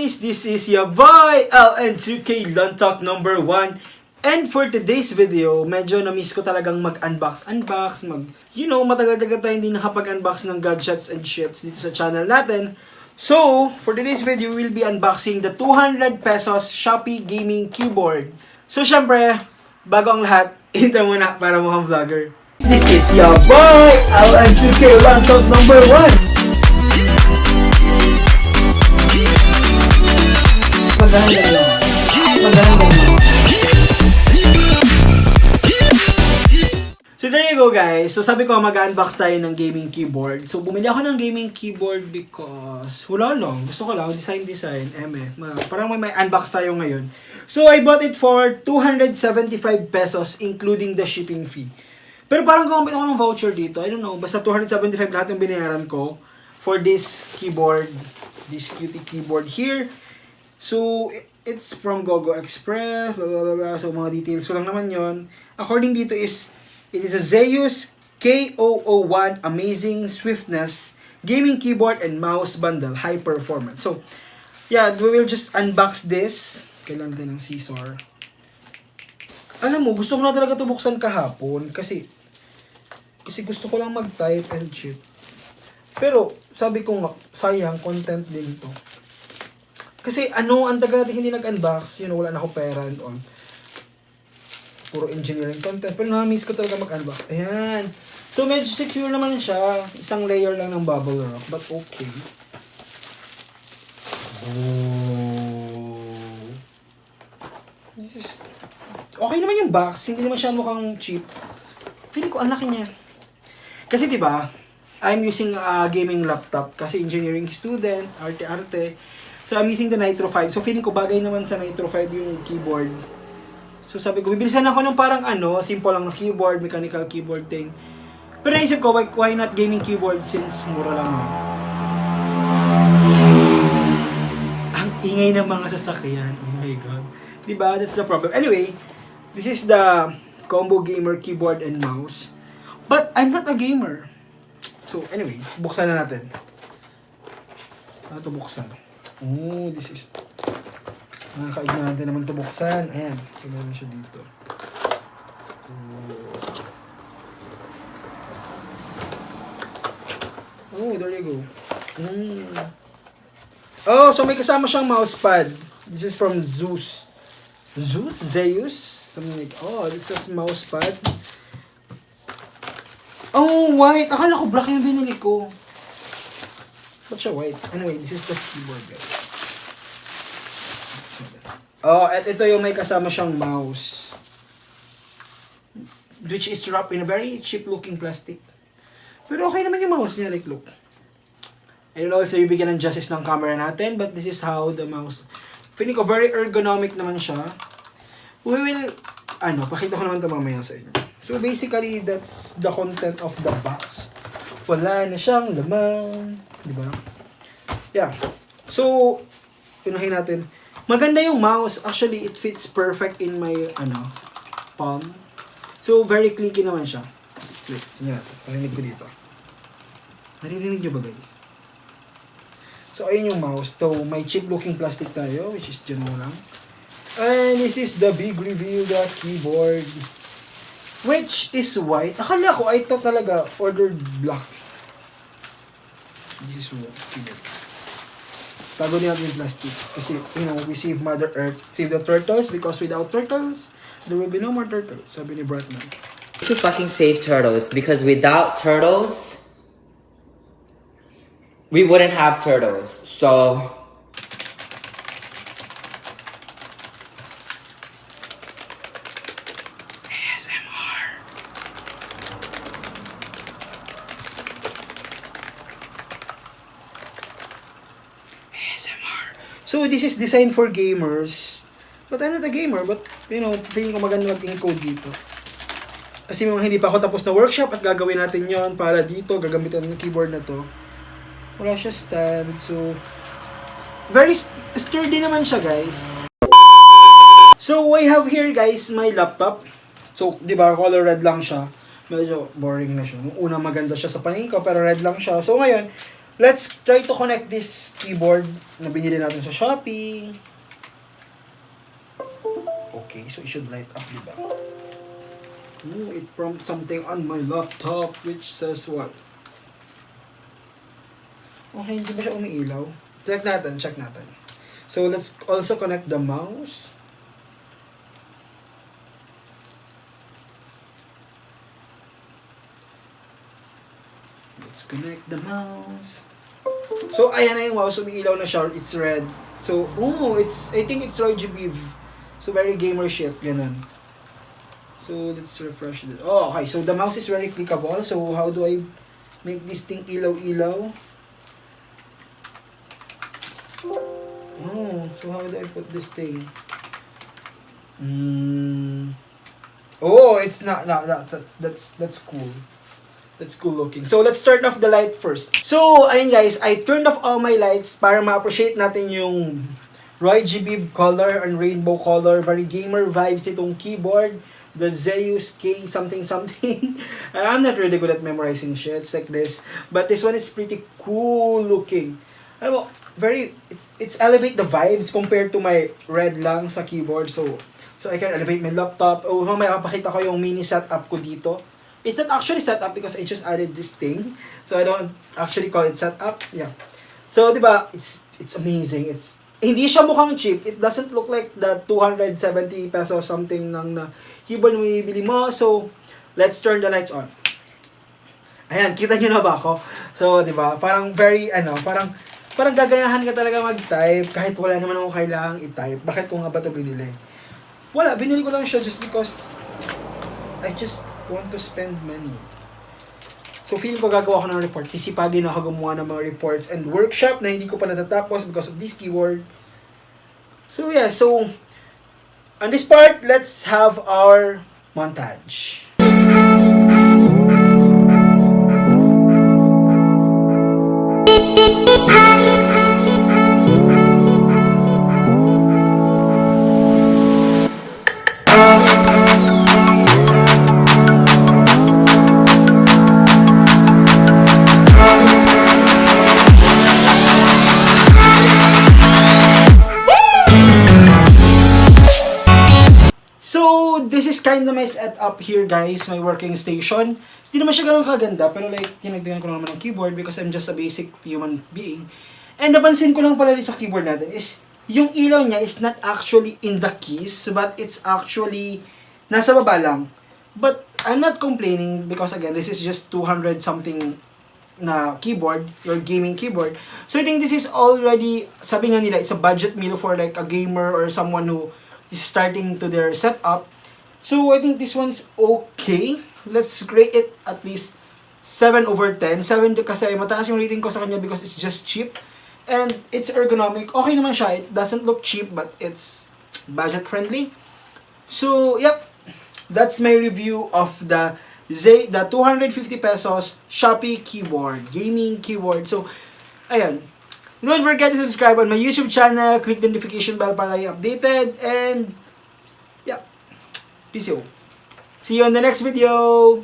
guys, this is your boy Kent Lontok number 1. And for today's video, medyo na-miss ko talagang mag-unbox, matagal-tagal tayo hindi nakapag-unbox ng gadgets and shits dito sa channel natin. So, for today's video, we'll be unboxing the 200 pesos Shopee gaming keyboard. So, syempre, bago ang lahat, intro muna para mukhang vlogger. This is your boy Kent Lontok number 1. So there you go guys. So sabi ko mag-unbox tayo ng gaming keyboard. So bumili ako ng gaming keyboard because wala lang. Gusto ko lang design. Parang may unbox tayo ngayon. So I bought it for 275 pesos including the shipping fee. Pero parang gumamit ako ng voucher dito. I don't know. Basta 275 lahat yung binayaran ko for this keyboard. This cutie keyboard here. So, it's from Gogo Express, blah, blah, blah. So, mga details ko lang naman yon. According dito it is a Zeus K001 Amazing Swiftness Gaming Keyboard and Mouse Bundle, High Performance. So, yeah, we will just unbox this. Kailangan natin ng scissor. Alam mo, gusto ko na talaga ito buksan kahapon kasi gusto ko lang mag-type and shit. Pero, sabi ko nga, sayang, content din ito. Kasi ang tagal natin hindi nag-unbox, wala na ako pera and all. Puro engineering content. Pero na-miss ko talaga mag-unbox. Ayan. So, medyo secure naman siya. Isang layer lang ng bubble wrap. But okay. Oh. Okay naman yung box. Hindi naman siya mukhang cheap. Feeling ko ang laki niya. Kasi diba, I'm using a gaming laptop. Kasi engineering student, arte-arte. So, I'm using the Nitro 5. So, feeling ko bagay naman sa Nitro 5 yung keyboard. So, sabi ko, bibilisan ako ng parang simple lang na keyboard, mechanical keyboard thing. Pero naisip ko, why not gaming keyboard since mura lang naman. Ang ingay ng mga sasakyan. Oh my God. Diba? That's the problem. Anyway, this is the combo gamer keyboard and mouse. But, I'm not a gamer. So, anyway, buksan na natin. Ano ito buksan? Oh, this is... Nakakaignorante naman ito buksan. Ayan. So, meron siya dito. Oh, there you go. Oh, so may kasama siyang mousepad. This is from Zeus. Zeus? Something like... Oh, it says mousepad. Oh, white. Akala ko black yung binili ko. Ba't siya white? Anyway, this is the keyboard, guys. Oh, at ito yung may kasama siyang mouse. Which is wrapped in a very cheap-looking plastic. Pero okay naman yung mouse niya, like, look. I don't know if bigyan ng justice ng camera natin, but this is how the mouse... Feeling ko, very ergonomic naman siya. We will... pakita ko naman ito mamaya sa inyo. So, basically, that's the content of the box. Wala na siyang laman. Diba? Yeah. So, unahin natin. Maganda yung mouse. Actually, it fits perfect in my, palm. So, very clicky naman siya. Wait, tingnan natin. Parinig ko dito. Naririnig nyo ba, guys? So, ayun yung mouse. So, may cheap-looking plastic tayo, which is dyan mo lang. And this is the big reveal, the keyboard. Which is white. Akala ko, I thought talaga, ordered black. This is what keyboard. Tago din natin yung plastic. Kasi, we save Mother Earth. Save the turtles because without turtles, there will be no more turtles. Sabi ni Bratman. To fucking save turtles because without turtles, we wouldn't have turtles. So, So, this is designed for gamers. But I'm not a gamer, but, feeling ko maganda mag-encode dito. Kasi mga hindi pa ako tapos na workshop at gagawin natin yon para dito, gagamitan ng keyboard na to. Wala siya stand, so... Very sturdy naman siya, guys. So, I have here, guys, my laptop. So, di ba, color red lang siya. Medyo boring na siya. Nung una maganda siya sa paningin ko, pero red lang siya. So, ngayon, let's try to connect this keyboard na binili natin sa Shopee. Okay, so it should light up, diba? Ooh, it prompts something on my laptop which says what? Okay, hindi ba siya umiilaw? Check natin. So, let's also connect the mouse. Let's connect the mouse. So, ayan na yung mouse. Umiilaw na siya. It's red. So, I think it's RGB. So, very gamer shit. Ganun. So, let's refresh it. Oh, okay. So, the mouse is very clickable. So, how do I make this thing ilaw-ilaw? Oh, so how do I put this thing? Oh, it's not that's cool. That's cool looking. So let's turn off the light first. So, ayun guys, I turned off all my lights para ma-appreciate natin yung RGB color and rainbow color. Very gamer vibes itong keyboard. The Zeus K something. I'm not really good at memorizing shit like this, but this one is pretty cool looking. Alam mo, it's elevate the vibes compared to my red lang sa keyboard. So I can elevate my laptop. Oh, mamaya papakita ko yung mini setup ko dito. It's not actually setup because I just added this thing. So I don't actually call it setup. Yeah. So, di ba, it's amazing. Hindi siya mukhang cheap. It doesn't look like the 270 pesos something ng na keyboard na bibili mo. So, let's turn the lights on. Ayan, kita nyo na ba ako? So, di ba, parang parang gagayahan ka talaga mag-type kahit wala naman ako kailangang i-type. Bakit ko nga ba ito binili? Wala, binili ko lang siya just because I just want to spend money. So, feeling ko gagawa ko ng report. Sisipagin ako gumawa ng mga reports and workshop na hindi ko pa natatapos because of this keyboard. So, yeah. So, on this part, let's have our montage. This is kind of my setup here, guys. My working station. Hindi naman siya ganun kaganda, pero like, tinagdagan ko naman ng keyboard because I'm just a basic human being. And napansin ko lang pala sa keyboard natin is, yung ilaw niya is not actually in the keys, but it's actually nasa baba lang. But I'm not complaining because again, this is just 200 something na keyboard, your gaming keyboard. So I think this is already, sabi nga nila, it's a budget meal for like a gamer or someone who is starting to their setup. So, I think this one's okay. Let's rate it at least 7/10. 7 kasi mataas yung rating ko sa kanya because it's just cheap. And it's ergonomic. Okay naman siya. It doesn't look cheap but it's budget friendly. So, yep. That's my review of the 250 pesos Shopee keyboard. Gaming keyboard. So, ayan. Don't forget to subscribe on my YouTube channel. Click the notification bell para kayo updated. And, yeah. Peace out. See you on the next video.